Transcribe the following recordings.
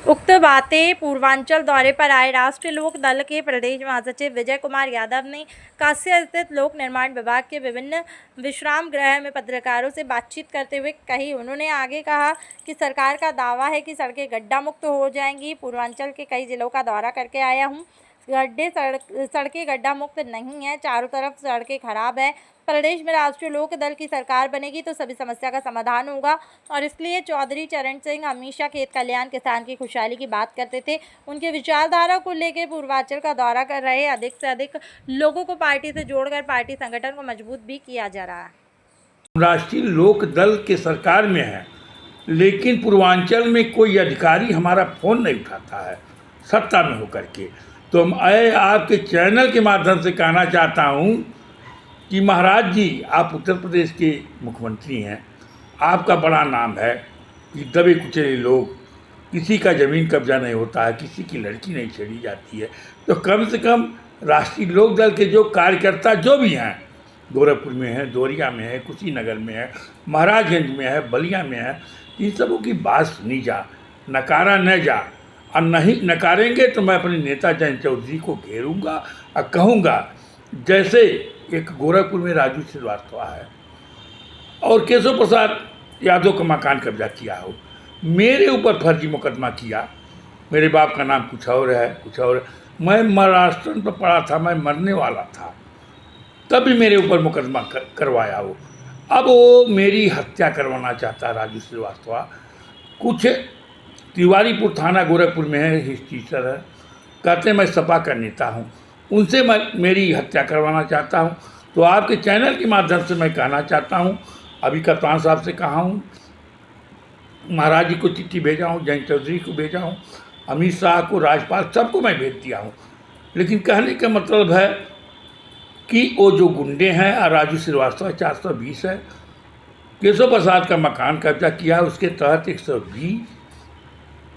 उक्त बातें पूर्वांचल दौरे पर आए राष्ट्रीय लोक दल के प्रदेश महासचिव विजय कुमार यादव ने कास्य स्थित लोक निर्माण विभाग के विभिन्न विश्राम गृह में पत्रकारों से बातचीत करते हुए कही। उन्होंने आगे कहा कि सरकार का दावा है कि सड़कें गड्ढा मुक्त हो जाएंगी। पूर्वांचल के कई जिलों का दौरा करके आया हूँ। सड़कें गड्ढा मुक्त नहीं है, चारों तरफ सड़कें खराब है। प्रदेश में राष्ट्रीय लोक दल की सरकार बनेगी तो सभी समस्या का समाधान होगा और इसलिए चौधरी चरण सिंह हमेशा खेत कल्याण किसान की खुशहाली की बात करते थे। उनके विचारधारा को लेकर पूर्वांचल का दौरा कर रहे अधिक से अधिक लोगों को पार्टी से जोड़कर पार्टी संगठन को मजबूत भी किया जा रहा है। राष्ट्रीय लोक दल के सरकार में है, लेकिन पूर्वांचल में कोई अधिकारी हमारा फ़ोन नहीं उठाता है सत्ता में होकर के। तो मैं आपके चैनल के माध्यम से कहना चाहता हूँ कि महाराज जी, आप उत्तर प्रदेश के मुख्यमंत्री हैं, आपका बड़ा नाम है कि दबे कुचले लोग, किसी का ज़मीन कब्जा नहीं होता है, किसी की लड़की नहीं छेड़ी जाती है। तो कम से कम राष्ट्रीय लोक दल के जो कार्यकर्ता जो भी हैं, गोरखपुर में है, दोरिया में है, कुशीनगर में है, महाराजगंज में है, बलिया में है, इन सबों की बात सुनी जा, नकारा न जा। और नहीं नकारेंगे तो मैं अपने नेता जयंत चौधरी को घेरूंगा और कहूँगा, जैसे एक गोरखपुर में राजू श्रीवास्तव है और केशव प्रसाद यादव का मकान कब्जा किया हो, मेरे ऊपर फर्जी मुकदमा किया। मेरे बाप का नाम कुछ और है, कुछ और। मैं महाराष्ट्र पर पड़ा था, मैं मरने वाला था, तभी मेरे ऊपर मुकदमा करवाया हो। अब वो मेरी हत्या करवाना चाहता है राजू श्रीवास्तव। कुछ तिवारीपुर थाना गोरखपुर में है, हिस्ट्रीसर है, कहते हैं मैं सपा का नेता हूँ, उनसे मैं मेरी हत्या करवाना चाहता हूँ। तो आपके चैनल के माध्यम से मैं कहना चाहता हूँ, अभी कप्तान साहब से कहा हूँ, महाराज जी को चिट्ठी भेजा हूँ, जयंत चौधरी को भेजा हूँ, अमित शाह को, राज्यपाल, सबको मैं भेज दिया हूँ। लेकिन कहने का मतलब है कि वो जो गुंडे हैं, राजू श्रीवास्तव 420 है, केशव प्रसाद का मकान कब्जा किया है, उसके तहत 120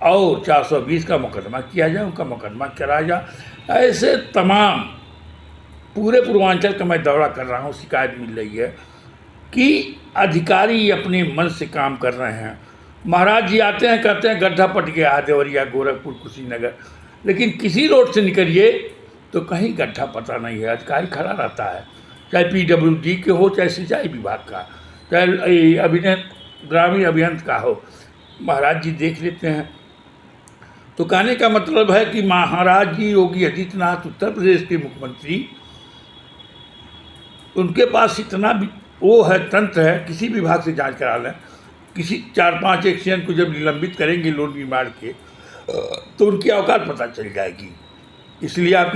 और 420 का मुकदमा किया जाए, उनका मुकदमा कराया जाए। ऐसे तमाम पूरे पूर्वांचल का मैं दौरा कर रहा हूँ। शिकायत मिल रही है कि अधिकारी अपने मन से काम कर रहे हैं। महाराज जी आते हैं, कहते हैं गड्ढा पट गया देवरिया, गोरखपुर, कुशीनगर, लेकिन किसी रोड से निकलिए तो कहीं गड्ढा पता नहीं है। अधिकारी खड़ा रहता है, चाहे PWD के हो, चाहे सिंचाई विभाग का, चाहे ग्रामीण अभियंता का हो, महाराज जी देख लेते हैं। तो कहने का मतलब है कि महाराज जी योगी आदित्यनाथ उत्तर प्रदेश के मुख्यमंत्री, उनके पास इतना भी वो है, तंत्र है, किसी विभाग से जांच करा लें। किसी 4-5 एक्सीडेंट को जब निलंबित करेंगे लोन निर्माण के, तो उनकी औकात पता चल जाएगी। इसलिए आप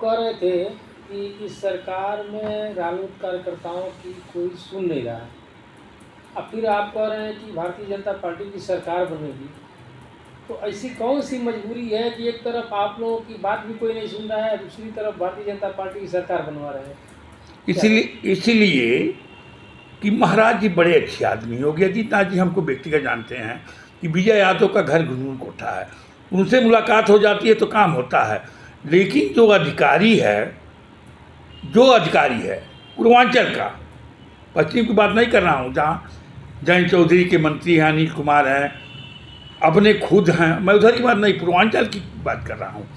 कह रहे थे कि इस सरकार में राजनीतिक कार्यकर्ताओं की कोई सुन नहीं रहा है, अब फिर आप कह रहे हैं कि भारतीय जनता पार्टी की सरकार बनेगी। तो ऐसी कौन सी मजबूरी है कि एक तरफ आप लोगों की बात भी कोई नहीं सुन रहा है, दूसरी तरफ भारतीय जनता पार्टी की सरकार बनवा रहे हैं? इसीलिए कि महाराज जी बड़े अच्छे आदमी, योगी आदित्यनाथ जी हमको व्यक्तिगत जानते हैं कि विजय यादव का घर घुनघुन कोठा है, उनसे मुलाकात हो जाती है तो काम होता है। लेकिन जो अधिकारी है पूर्वांचल का, पश्चिम की बात नहीं कर रहा हूँ, जहाँ जयंत चौधरी के मंत्री हैं, अनिल कुमार हैं, अपने खुद हैं, मैं उधर की बात नहीं, पूर्वांचल की बात कर रहा हूँ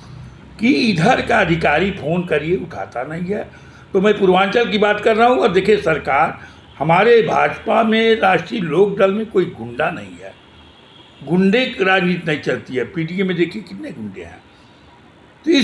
कि इधर का अधिकारी फ़ोन करिए उठाता नहीं है। तो मैं पूर्वांचल की बात कर रहा हूँ। और देखिए, सरकार हमारे भाजपा में, राष्ट्रीय लोक दल में कोई गुंडा नहीं है, गुंडे की राजनीति नहीं चलती है। PDA में देखिए कितने गुंडे हैं। तो इस